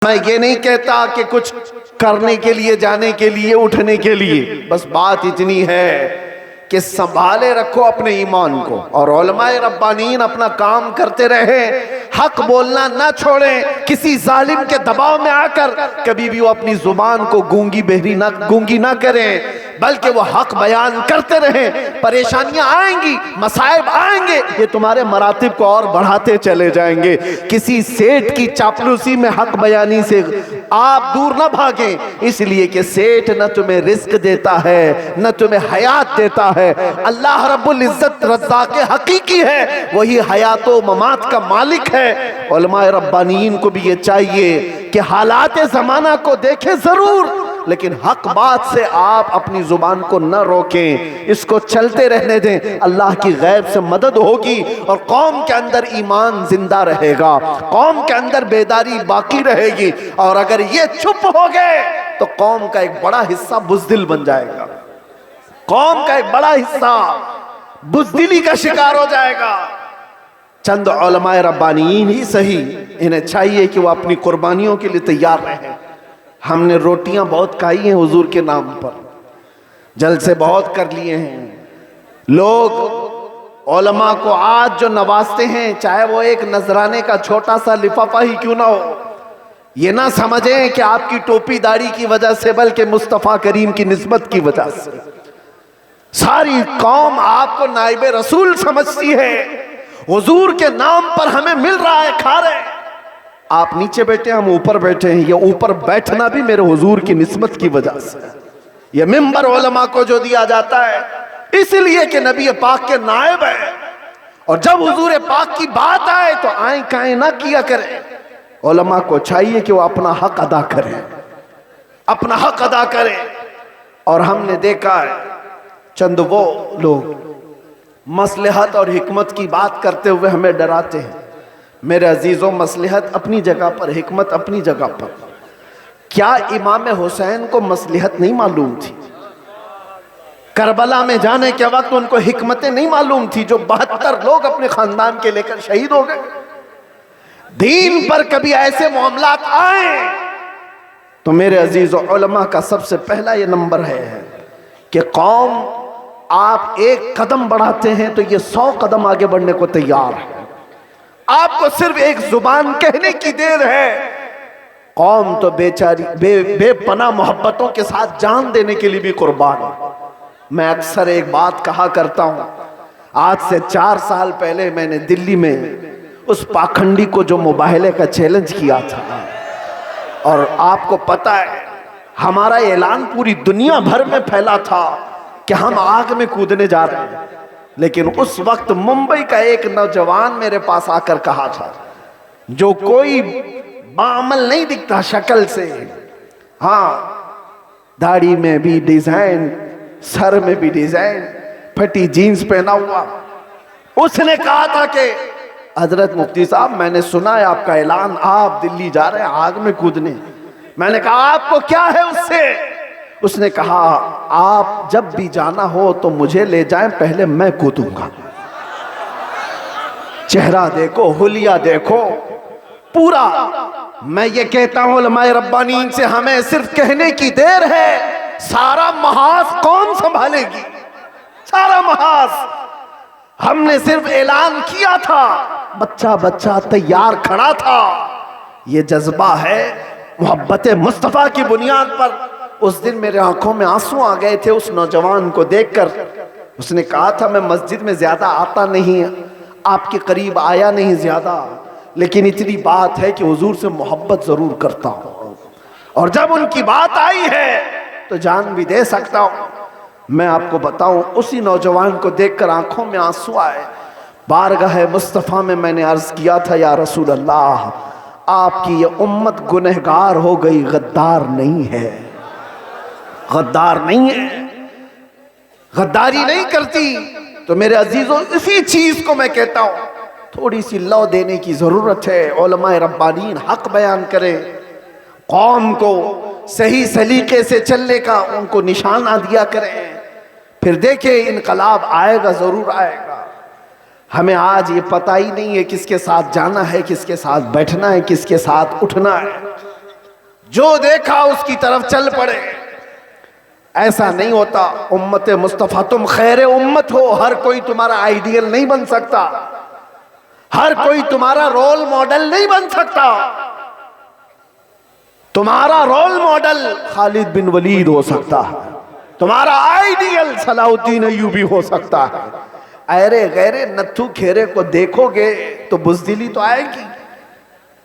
मैं ये नहीं कहता कि कुछ करने के लिए, जाने के लिए, उठने के लिए, बस बात इतनी है कि संभाले रखो अपने ईमान को। और उलमाए रब्बानीन अपना काम करते रहे, हक बोलना ना छोड़ें, किसी जालिम के दबाव में आकर कभी भी वो अपनी जुबान को गूंगी ना करें, बल्कि वो हक बयान करते रहें। परेशानियां आएंगी, मसाइब आएंगे, ये तुम्हारे मरातिब को और बढ़ाते चले जाएंगे। किसी सेठ की चापलूसी में हक बयानी से आप दूर ना भागें, इसलिए कि सेठ न तुम्हें रिस्क देता है, न तुम्हें हयात देता है। अल्लाह रब्बुल इज्जत रज़्ज़ाक़ हकीकी है, वही हयात व ममात का मालिक है। उलमाए रब्बानीन को भी ये चाहिए कि हालात ज़माना को देखें जरूर, लेकिन हक बात से आप अपनी जुबान को न रोकें, इसको चलते रहने दें। अल्लाह की गैब से मदद होगी और कौम के अंदर ईमान जिंदा रहेगा, कौम के अंदर बेदारी बाकी रहेगी। और अगर ये चुप हो गए तो कौम का एक बड़ा हिस्सा बुज़दिल बन जाएगा, कौम का एक बड़ा हिस्सा बुज़दिली का शिकार हो जाएगा। चंद उलमाए रब्बानीन ही सही, इन्हें चाहिए कि वो अपनी कुर्बानियों के लिए तैयार रहें। हमने रोटियां बहुत खाई हैं हुजूर के नाम पर, जलसे बहुत कर लिए हैं। लोग उलमा को आज जो नवाजते हैं, चाहे वो एक नजराने का छोटा सा लिफाफा ही क्यों ना हो, ये ना समझें कि आपकी टोपी दाढ़ी की वजह से, बल्कि मुस्तफ़ा करीम की निस्बत की वजह से सारी कौम आपको नाइबे रसूल समझती है। हुजूर के नाम पर हमें मिल रहा है, खा रहे हैं। आप नीचे बैठे, हम ऊपर बैठे हैं। ये ऊपर बैठना भी मेरे हुजूर की निस्बत की वजह से। ये मिंबर उलमा को जो दिया जाता है इसलिए कि नबी पाक के नायब है, और जब हुजूर पाक की बात आए तो आए काए ना किया करें। उलमा को चाहिए कि वो अपना हक अदा करें, अपना हक अदा करें। और हमने देखा है चंद वो लोग मसलहत और हिकमत की बात करते हुए हमें डराते हैं। मेरे अजीजों, मसलहत अपनी जगह पर, हिकमत अपनी जगह पर। क्या इमाम हुसैन को मसलहत नहीं मालूम थी? करबला में जाने के वक्त उनको हिकमतें नहीं मालूम थी, जो 72 लोग अपने खानदान के लेकर शहीद हो गए। दीन पर कभी ऐसे मामलात आए तो मेरे अजीजों, उलमा का सबसे पहला ये नंबर है कि कौम आप एक कदम बढ़ाते हैं तो ये 100 कदम आगे बढ़ने को तैयार है। आपको सिर्फ एक जुबान कहने की देर है। कौम तो बेचारी बेपनाह मोहब्बतों के साथ जान देने के लिए भी कुर्बान है। मैं अक्सर एक बात कहा करता हूं, आज से 4 साल पहले मैंने दिल्ली में उस पाखंडी को जो मुबाहले का चैलेंज किया था, और आपको पता है हमारा ऐलान पूरी दुनिया भर में फैला था कि हम आग में कूदने जा रहे हैं। लेकिन उस वक्त मुंबई का एक नौजवान मेरे पास आकर कहा था, जो कोई बामल नहीं दिखता शक्ल से, हाँ दाढ़ी में भी डिजाइन, सर में भी डिजाइन, फटी जीन्स पहना हुआ, उसने कहा था कि हजरत मुफ्ती साहब, मैंने सुना है आपका ऐलान, आप दिल्ली जा रहे हैं आग में कूदने। मैंने कहा आपको क्या है उससे? उसने कहा आप जब भी जाना हो तो मुझे ले जाएं, पहले मैं कूदूंगा। चेहरा देखो, हुलिया देखो पूरा। मैं ये कहता हूं उलमाए रब्बानीन से, हमें सिर्फ कहने की देर है। सारा महाज कौन संभालेगी? सारा महाज हमने सिर्फ ऐलान किया था, बच्चा बच्चा तैयार खड़ा था। ये जज्बा है मोहब्बत मुस्तफ़ा की बुनियाद पर। उस दिन मेरे आंखों में आंसू आ गए थे उस नौजवान को देखकर। उसने कहा था मैं मस्जिद में ज्यादा आता नहीं, आपके करीब आया नहीं ज्यादा, लेकिन इतनी बात है कि हुजूर से मोहब्बत जरूर करता हूं, और जब उनकी बात आई है तो जान भी दे सकता हूं। मैं आपको बताऊं, उसी नौजवान को देखकर आंखों में आंसू आए। बारगाह मुस्तफ़ा में मैंने अर्ज किया था, या रसूल अल्लाह, आपकी ये उम्मत गुनहगार हो गई, गद्दार नहीं है, गद्दार नहीं है, गद्दारी नहीं करती। तो मेरे अजीजों, इसी चीज को मैं कहता हूं, थोड़ी सी लौ देने की जरूरत है। उलमाए रब्बानीन हक बयान करें, कौम को सही सलीके से चलने का उनको निशाना दिया करें, फिर देखिए इनकलाब आएगा, जरूर आएगा। हमें आज ये पता ही नहीं है किसके साथ जाना है, किसके साथ बैठना है, किसके साथ उठना है। जो देखा उसकी तरफ चल पड़े। ऐसा नहीं होता। उम्मत मुस्तफ़ा, तुम खैर उम्मत हो, हर कोई तुम्हारा आइडियल नहीं बन सकता, हर कोई तुम्हारा रोल मॉडल नहीं बन सकता। तुम्हारा रोल मॉडल खालिद बिन वलीद हो सकता है, तुम्हारा आइडियल सलाउद्दीन अय्यूबी हो सकता है। अरे गैरे नत्थु खेरे को देखोगे तो बुज़दिली तो आएगी।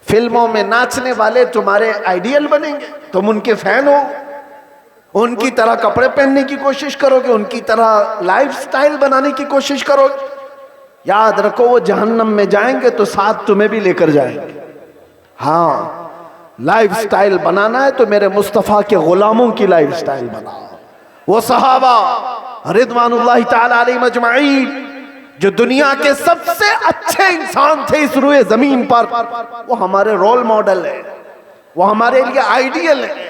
फिल्मों में नाचने वाले तुम्हारे आइडियल बनेंगे, तुम उनके फैन हो, उनकी तरह कपड़े पहनने की कोशिश करोगे, उनकी तरह लाइफस्टाइल बनाने की कोशिश करोगे। याद रखो वो जहन्नम में जाएंगे तो साथ तुम्हें भी लेकर जाएंगे। हाँ, लाइफस्टाइल बनाना है तो मेरे मुस्तफ़ा के गुलामों की लाइफस्टाइल बनाओ। वो सहाबा रिदवानुल्लाहि ताला अलैहिम अजमईन जो दुनिया के सबसे अच्छे इंसान थे इस रुए जमीन पर, वो हमारे रोल मॉडल है, वो हमारे लिए आइडियल है।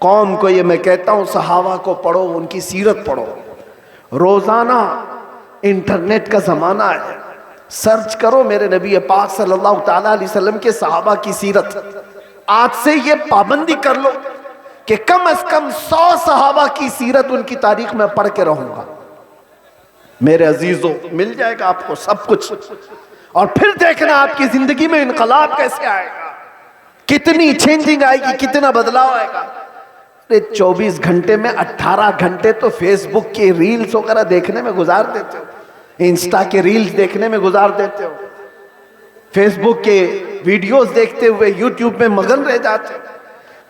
कौम को ये मैं कहता हूं, सहाबा को पढ़ो, उनकी सीरत पढ़ो। रोजाना इंटरनेट का जमाना है, सर्च करो मेरे नबी पाक सल्लल्लाहु ताला अलैहि वसल्लम के सहाबा की सीरत। आज से ये पाबंदी कर लो कि कम से कम 100 सहाबा की सीरत, उनकी तारीख में पढ़ के रहूंगा। मेरे अजीजों, मिल जाएगा आपको सब कुछ, और फिर देखना आपकी जिंदगी में इनकलाब कैसे आएगा, कितनी चेंजिंग आएगी, कितना बदलाव आएगा। 24 घंटे में 18 घंटे तो फेसबुक के रील्स वगैरह देखने में गुजार देते हो, इंस्टा के रील्स देखने में गुजार देते हो, फेसबुक के वीडियोस देखते हुए यूट्यूब में मगन रह जाते हो।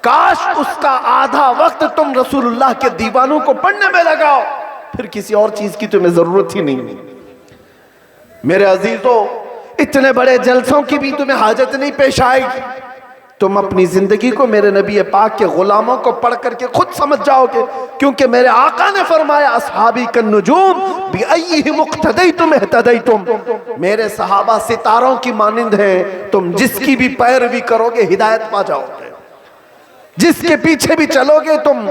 काश उसका आधा वक्त तुम रसूलुल्लाह के दीवानों को पढ़ने में लगाओ, फिर किसी और चीज की तुम्हें जरूरत ही नहीं। मेरे अजीजों, इतने बड़े जलसों की भी तुम्हें हाजत नहीं पेश आएगी। तुम अपनी जिंदगी को मेरे नबी पाक के गुलामों को पढ़ करके खुद समझ जाओगे, क्योंकि मेरे आका ने फरमाया अस्हाबी कन्नुजूम बिअय्यिहिम इक्तदैतुम इह्तदैतुम। मेरे सहाबा सितारों की मानिंद हैं, तुम जिसकी भी पैरवी करोगे हिदायत पा जाओगे, जिसके पीछे भी चलोगे तुम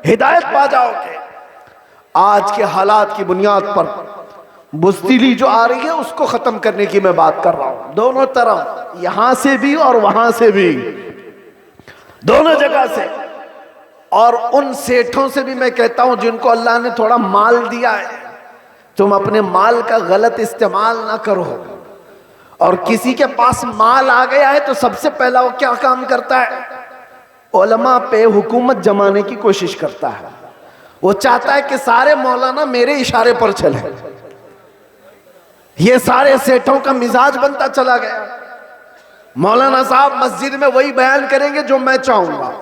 हिदायत पा जाओगे। आज के हालात की बुनियाद पर बुज़दिली जो आ रही है उसको खत्म करने की मैं बात कर रहा हूं, दोनों तरफ, यहां से भी और वहां से भी, दोनों जगह से। और उन सेठों से भी मैं कहता हूं जिनको अल्लाह ने थोड़ा माल दिया है, तुम अपने माल का गलत इस्तेमाल ना करो। और किसी के पास माल आ गया है तो सबसे पहला वो क्या काम करता है, उलमा पे हुकूमत जमाने की कोशिश करता है। वो चाहता है कि सारे मौलाना मेरे इशारे पर चले। ये सारे सेठों का मिजाज बनता चला गया। मौलाना साहब मस्जिद में वही बयान करेंगे जो मैं चाहूंगा।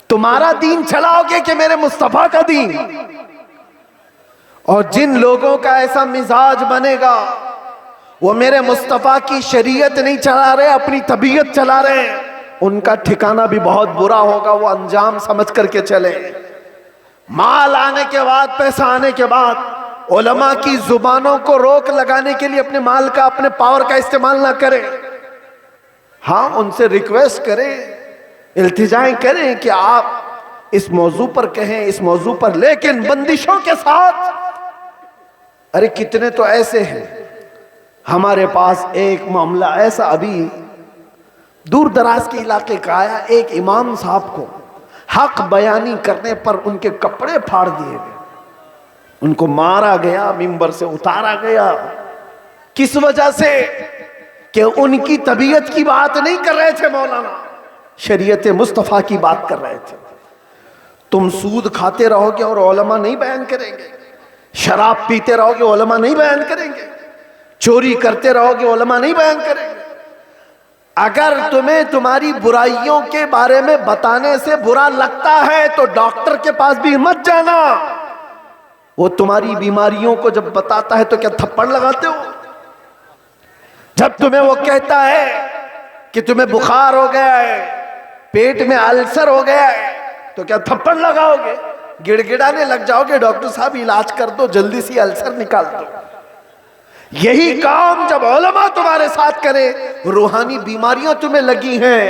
तुम्हारा दीन चलाओगे कि मेरे मुस्तफा का दीन? और जिन लोगों का ऐसा मिजाज बनेगा वो मेरे मुस्तफा की शरीयत नहीं चला रहे, अपनी तबीयत चला रहे हैं, उनका ठिकाना भी बहुत बुरा होगा। वो अंजाम समझ करके चले। माल आने के बाद, पैसा आने के बाद उलमा की जुबानों को रोक लगाने के लिए अपने माल का, अपने पावर का इस्तेमाल ना करें। हाँ, उनसे रिक्वेस्ट करें, इल्तिजाएं करें कि आप इस मौजू पर कहें, इस मौजू पर, लेकिन बंदिशों के साथ। अरे कितने तो ऐसे हैं, हमारे पास एक मामला ऐसा अभी दूर दराज के इलाके का आया। एक इमाम साहब को हक बयानी करने पर उनके कपड़े फाड़ दिए गए, उनको मारा गया, मिंबर से उतारा गया। किस वजह से? कि उनकी तबीयत की बात नहीं कर रहे थे मौलाना, शरीयत मुस्तफ़ा की बात कर रहे थे। तुम सूद खाते रहोगे और उलमा नहीं बयान करेंगे, शराब पीते रहोगे उलमा नहीं बयान करेंगे, चोरी करते रहोगे उलमा नहीं बयान करेंगे। अगर तुम्हें तुम्हारी बुराइयों के बारे में बताने से बुरा लगता है तो डॉक्टर के पास भी मत जाना। वो तुम्हारी बीमारियों को जब बताता है तो क्या थप्पड़ लगाते हो? जब तुम्हें वो कहता है कि तुम्हें बुखार हो गया है, पेट में अल्सर हो गया है, तो क्या थप्पड़ लगाओगे? गिड़गिड़ाने लग जाओगे, डॉक्टर साहब इलाज कर दो, जल्दी से अल्सर निकाल दो। यही काम जब उलमा तुम्हारे साथ करे, रूहानी बीमारियां तुम्हें लगी हैं,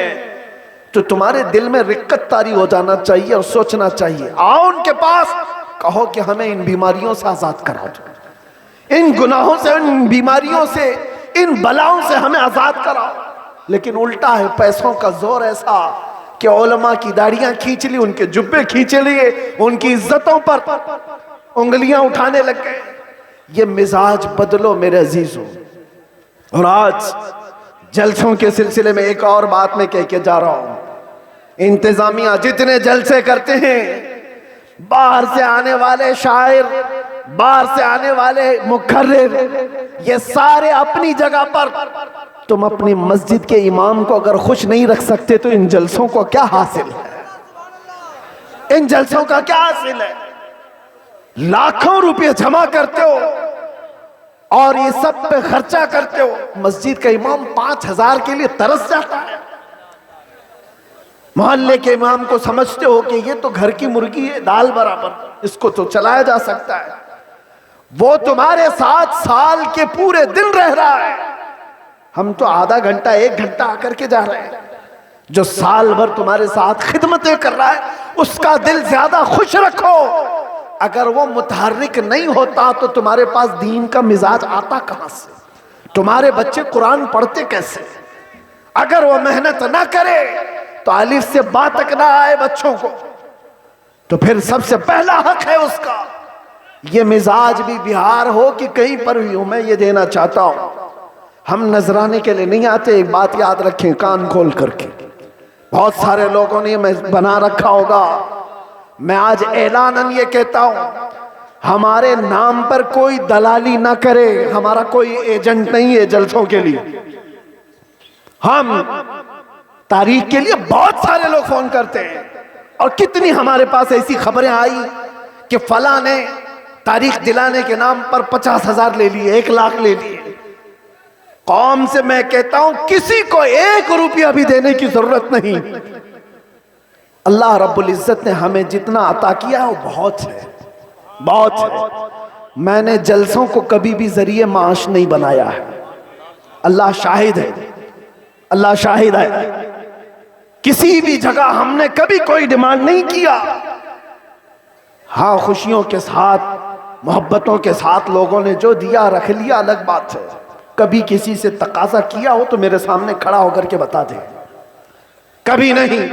तो तुम्हारे दिल में रिक्कत तारी हो जाना चाहिए और सोचना चाहिए। आओ उनके पास, कहो कि हमें इन बीमारियों से आजाद करा दो, इन गुनाहों से, इन बीमारियों से, इन बलाओं से हमें आजाद कराओ। लेकिन उल्टा है, पैसों का जोर ऐसा कि उलमा की दाढ़ियां खींच ली, उनके जुब्बे खींच लिए, उनकी इज्जतों पर उंगलियां उठाने लग गए। ये मिजाज बदलो मेरे अजीजों। और आज जलसों के सिलसिले में एक और बात मैं कह के जा रहा हूं, इंतजामिया जितने जलसे करते हैं, बाहर से आने वाले शायर, बाहर से आने वाले मुखर्रिर, ये सारे अपनी जगह पर। तुम अपनी मस्जिद के इमाम को अगर खुश नहीं रख सकते तो इन जलसों को क्या हासिल है? इन जलसों का क्या हासिल है? लाखों रुपए जमा करते हो और ये सब पे खर्चा करते हो। मस्जिद का इमाम 5,000 के लिए तरस जाता है। मोहल्ले के इमाम को समझते हो कि ये तो घर की मुर्गी है, दाल बराबर, इसको तो चलाया जा सकता है। वो तुम्हारे साथ साल के पूरे दिन रह रहा है, हम तो आधा घंटा 1 घंटा आकर के जा रहे हैं। जो साल भर तुम्हारे साथ खिदमतें कर रहा है उसका दिल ज्यादा खुश रखो। अगर वो मुतहर्रिक नहीं होता तो तुम्हारे पास दीन का मिजाज आता कहां से? तुम्हारे बच्चे कुरान पढ़ते कैसे? अगर वो मेहनत ना करे तो अलिफ से बा तक ना आए बच्चों को, तो फिर सबसे पहला हक है उसका। ये मिजाज भी बिहार हो कि कहीं पर भी हो, मैं ये देना चाहता हूं। हम नजराने के लिए नहीं आते, एक बात याद रखें कान खोल करके। बहुत सारे लोगों ने मैं बना रखा होगा, मैं आज ऐलानन ये कहता हूं, हमारे नाम पर कोई दलाली ना करे। हमारा कोई एजेंट नहीं है जलसों के लिए। हम तारीख के लिए बहुत सारे लोग फोन करते हैं, और कितनी हमारे पास ऐसी खबरें आई कि फला ने तारीख दिलाने के नाम पर 50,000 ले लिए, 1 लाख ले लिए। कौम से मैं कहता हूं किसी को 1 रुपया भी देने की जरूरत नहीं। अल्लाह रब्बुल इज्जत ने हमें जितना अता किया वो बहुत है, बहुत है। मैंने जलसों को कभी भी जरिए माश नहीं बनाया है। अल्लाह शाहिद है, अल्लाह शाहिद है। किसी भी जगह हमने कभी कोई डिमांड नहीं किया। हाँ, खुशियों के साथ, मोहब्बतों के साथ लोगों ने जो दिया रख लिया, अलग बात है। कभी किसी से तकाजा किया हो तो मेरे सामने खड़ा होकर के बता दे। कभी नहीं।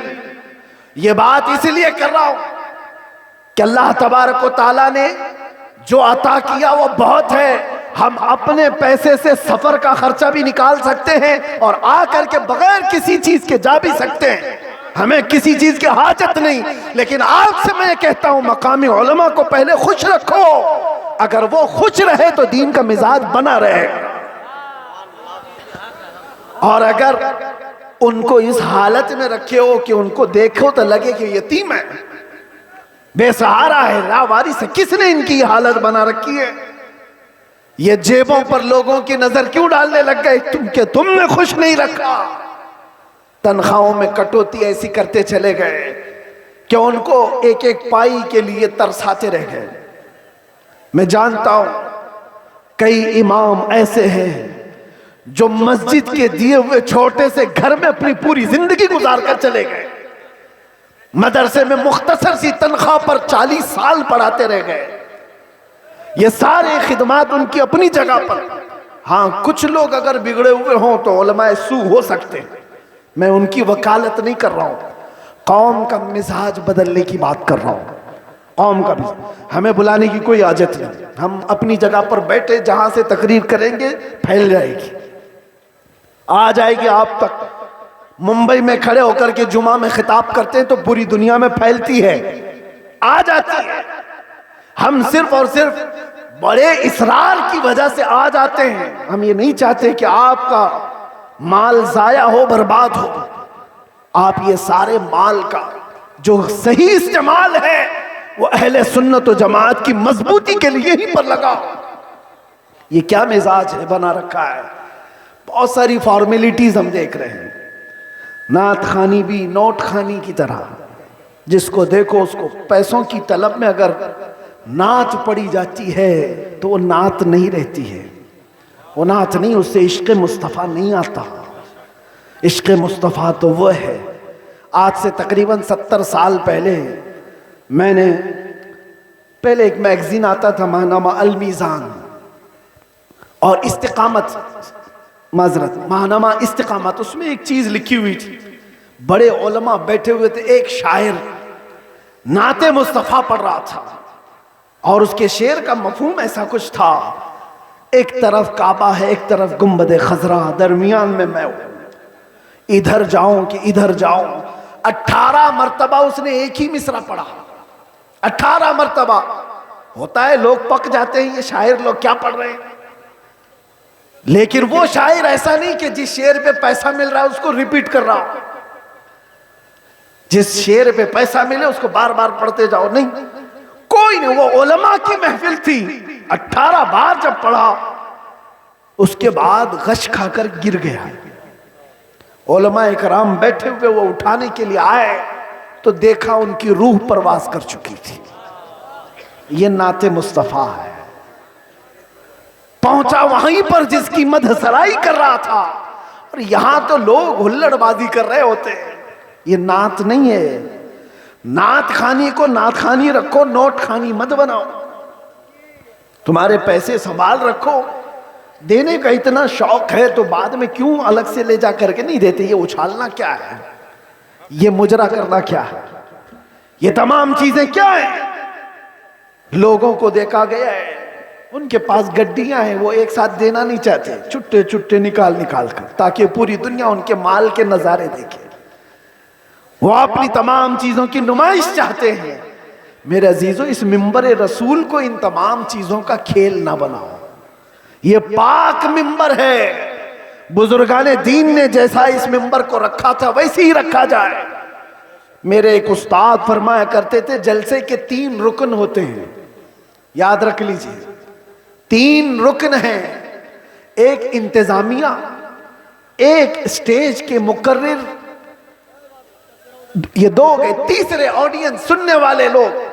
ये बात इसलिए कर रहा हूं कि अल्लाह तबारक व तआला ने जो अता किया वो बहुत है। हम अपने पैसे से सफर का खर्चा भी निकाल सकते हैं और आकर के बगैर किसी चीज के जा भी सकते हैं। हमें किसी चीज की हाजत नहीं। लेकिन आज से मैं कहता हूं, मकामी उलमा को पहले खुश रखो। अगर वो खुश रहे तो दीन का मिजाज बना रहे। और अगर उनको इस हालत में रखे हो कि उनको देखो तो लगे कि यतीम है, बेसहारा है, लावारिस है, किसने इनकी हालत बना रखी है? ये जेबों पर लोगों की नजर क्यों डालने लग गए? तुमने खुश नहीं रखा। तनख्वाहों में कटौती ऐसी करते चले गए कि उनको एक एक पाई के लिए तरसाते रह गए। मैं जानता हूं कई इमाम ऐसे हैं जो मस्जिद के दिए हुए छोटे से घर में अपनी पूरी जिंदगी गुजार कर चले गए। मदरसे में मुख्तसर सी तनख्वाह पर 40 साल पढ़ाते रह गए। ये सारे खिदमात उनकी अपनी जगह पर। हाँ, कुछ लोग अगर बिगड़े हुए हों तो उलमाए सू हो सकते हैं, मैं उनकी वकालत नहीं कर रहा हूं। कौम का मिजाज बदलने की बात कर रहा हूं। कौम का भी हमें बुलाने की कोई आदत नहीं। हम अपनी जगह पर बैठे, जहां से तकरीर करेंगे फैल जाएगी, आ जाएगी आप तक। मुंबई में खड़े होकर के जुमा में खिताब करते हैं तो पूरी दुनिया में फैलती है, आ जाती है। हम सिर्फ और सिर्फ बड़े इसरार की वजह से आ जाते हैं। हम ये नहीं चाहते कि आपका माल जाया हो, बर्बाद हो। आप ये सारे माल का जो सही इस्तेमाल है वो अहले सुन्नत व जमात की मजबूती के लिए ही पर लगाओ। ये क्या मिजाज है बना रखा है? बहुत सारी फॉर्मेलिटीज हम देख रहे हैं। नात खानी भी नोट खानी की तरह, जिसको देखो उसको पैसों की तलब में अगर नात पड़ी जाती है तो वो नात नहीं रहती है। वो नात नहीं, उससे इश्क़ मुस्तफ़ा नहीं आता। इश्क़ मुस्तफ़ा तो वो है। आज से तकरीबन 70 साल पहले मैंने एक मैगजीन आता था, माहनामा अल मीज़ान, और इस्तिकामत, माजरत, माहनामा इस्तिकामत, उसमें एक चीज़ लिखी हुई थी। बड़े उलमा बैठे हुए थे, एक शायर नाते मुस्तफा पढ़ रहा था और उसके शेर का मफहूम ऐसा कुछ था, एक तरफ काबा है, एक तरफ गुंबद खजरा, दरमियान में मैं हूं, इधर जाऊं कि इधर जाऊं। 18 मरतबा उसने एक ही मिसरा पढ़ा, 18 मरतबा। होता है लोग पक जाते हैं, ये शायर लोग क्या पढ़ रहे हैं, लेकिन वो शायर ऐसा नहीं कि जिस शेर पे पैसा मिल रहा है उसको रिपीट कर रहा हो, जिस शेर पे पैसा मिले उसको बार बार पढ़ते जाओ, नहीं, कोई नहीं। वो उलमा की महफिल थी, 18 बार जब पढ़ा उसके बाद गश खाकर गिर गया। उलमा इकराम बैठे हुए, वो उठाने के लिए आए तो देखा उनकी रूह परवास कर चुकी थी। ये नाते मुस्तफा है। पहुंचा वहीं पर जिसकी मदहसराई कर रहा था, और यहां तो लोग हुल्लड़बाजी कर रहे होते हैं। ये नात नहीं है। नात खानी को नात खानी रखो, नोट खानी मत बनाओ। तुम्हारे पैसे संभाल रखो, देने का इतना शौक है तो बाद में क्यों अलग से ले जा करके नहीं देते। ये उछालना क्या है, ये मुजरा करना क्या है, ये तमाम चीजें क्या है। लोगों को देखा गया है, उनके पास गड्डियां हैं, वो एक साथ देना नहीं चाहते, छुट्टे छुट्टे निकाल निकाल कर, ताकि पूरी दुनिया उनके माल के नजारे देखे। वो अपनी तमाम चीजों की नुमाइश चाहते हैं। मेरे अजीजों, इस मिंबर रसूल को इन तमाम चीजों का खेल ना बनाओ। ये पाक मिंबर है। बुजुर्गाने दीन ने जैसा इस मिंबर को रखा था वैसे ही रखा जाए। मेरे एक उस्ताद फरमाया करते थे, जलसे के 3 रुकन होते हैं, याद रख लीजिए। 3 रुकन हैं, एक इंतजामिया, एक स्टेज के मुकर्रिर, ये 2 गए, तीसरे ऑडियंस, सुनने वाले लोग।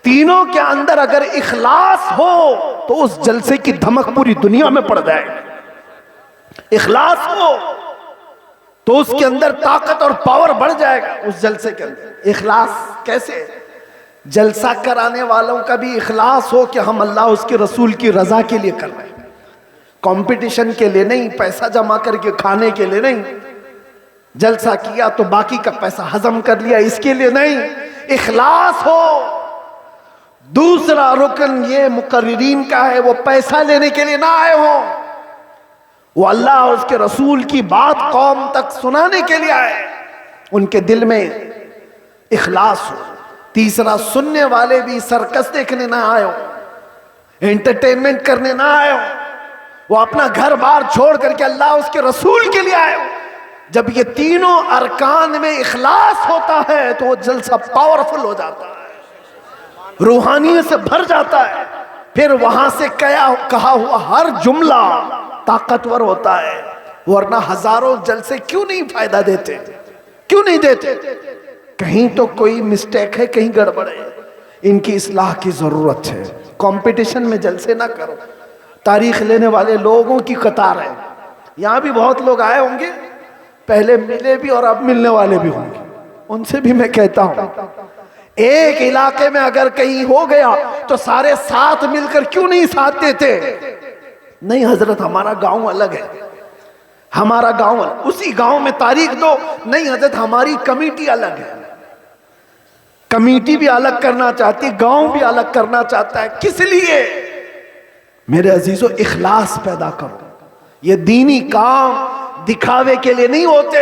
तीनों के अंदर अगर इखलास हो तो उस जलसे की धमक पूरी दुनिया में पड़ जाएगी। इखलास हो तो उसके अंदर ताकत और पावर बढ़ जाएगा उस जलसे के अंदर। इखलास कैसे? जलसा कराने वालों का भी इखलास हो कि हम अल्लाह उसके रसूल की रजा के लिए कर रहे हैं, कंपटीशन के लिए नहीं, पैसा जमा करके खाने के लिए नहीं। जलसा किया तो बाकी का पैसा हजम कर लिया, इसके लिए नहीं, इखलास हो। दूसरा रुकन ये मुकर्रिरीन का है, वो पैसा लेने के लिए ना आए हो, वो अल्लाह और उसके रसूल की बात कौम तक सुनाने के लिए आए, उनके दिल में इखलास हो। तीसरा, सुनने वाले भी सर्कस देखने ना आए हो, एंटरटेनमेंट करने ना आए हो, वो अपना घर बार छोड़ करके अल्लाह उसके रसूल के लिए आए हो। जब ये तीनों अरकान में इखलास होता है तो वो जलसा पावरफुल हो जाता है, रूहानियत से भर जाता है। फिर वहां से कहा हुआ हर जुमला ताकतवर होता है। वरना हजारों जलसे क्यों नहीं फायदा देते, क्यों नहीं देते? कहीं तो कोई मिस्टेक है, कहीं गड़बड़ है, इनकी इस्लाह की जरूरत है। कंपटीशन में जलसे ना करो। तारीख लेने वाले लोगों की कतार है। यहां भी बहुत लोग आए होंगे, पहले मिले भी और अब मिलने वाले भी होंगे। उनसे भी मैं कहता हूं, एक इलाके में अगर कहीं हो गया तो सारे साथ मिलकर क्यों नहीं साथ देते? नहीं हजरत, हमारा गांव अलग है, हमारा गांव अलग, उसी गांव में तारीख दो। नहीं हजरत, हमारी कमेटी अलग है। कमेटी भी अलग करना चाहती है, गांव भी अलग करना चाहता है। किस लिए? मेरे अजीजों, इखलास पैदा करो। ये दीनी काम दिखावे के लिए नहीं होते,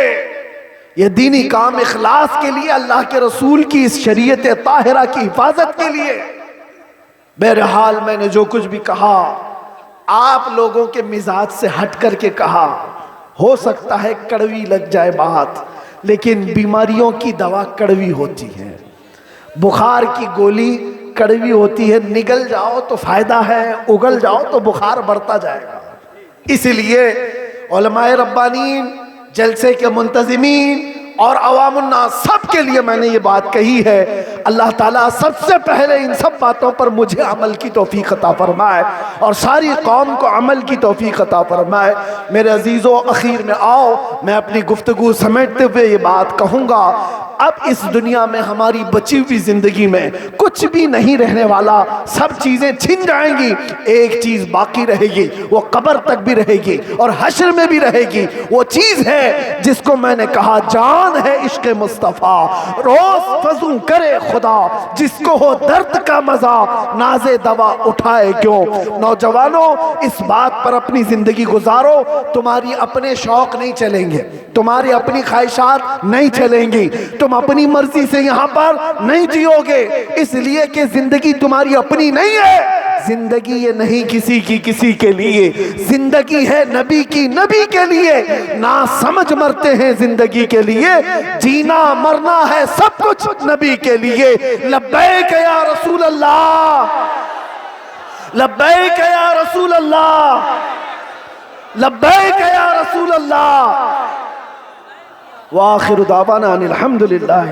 ये दीनी काम इखलास के लिए, अल्लाह के रसूल की इस शरीयत ताहिरा की हिफाजत के लिए। बहरहाल मैंने जो कुछ भी कहा आप लोगों के मिजाज से हट करके कहा। हो सकता है कड़वी लग जाए बात, लेकिन बीमारियों की दवा कड़वी होती है। बुखार की गोली कड़वी होती है, निगल जाओ तो फायदा है, उगल जाओ तो बुखार बढ़ता जाएगा। इसलिए उलमाए रब्बानीन, जलसे के मुंतजिमीन और अवामुन्नास सब के लिए मैंने ये बात कही है। अल्लाह ताला सबसे पहले इन सब बातों पर मुझे अमल की तौफीक अता फरमाए और सारी कौम को अमल की तौफीक अता फरमाए। मेरे अजीज़ों, अखीर में आओ, मैं अपनी गुफ्तगू समेटते हुए ये बात कहूँगा, अब इस दुनिया में हमारी बची हुई जिंदगी में कुछ भी नहीं रहने वाला, सब चीजें छिन जाएंगी। एक चीज बाकी रहेगी, वो कब्र तक भी रहेगी और हश्र में भी रहेगी। वो चीज है जिसको मैंने कहा जान है इश्क मुस्तफा, रोज फजू करे खुदा, जिसको हो दर्द का मजा नाजे दवा उठाए क्यों। नौजवानों, इस बात पर अपनी जिंदगी गुजारो। तुम्हारी अपने शौक नहीं चलेंगे, तुम्हारी अपनी ख्वाहिशात नहीं चलेंगी, तुम अपनी मर्जी से यहां पर नहीं जियोगे, इसलिए कि जिंदगी तुम्हारी अपनी नहीं है। जिंदगी ये नहीं किसी की किसी के लिए, जिंदगी है नबी की नबी के लिए। ना समझ मरते हैं जिंदगी के लिए, जीना मरना है सब कुछ नबी के लिए। लब्बैक या रसूल अल्लाह, लब्बैक या रसूल अल्लाह, लब्बैक या रसूल अल्लाह। व आखिरु दावाना अनिल हम्दुलिल्लाह।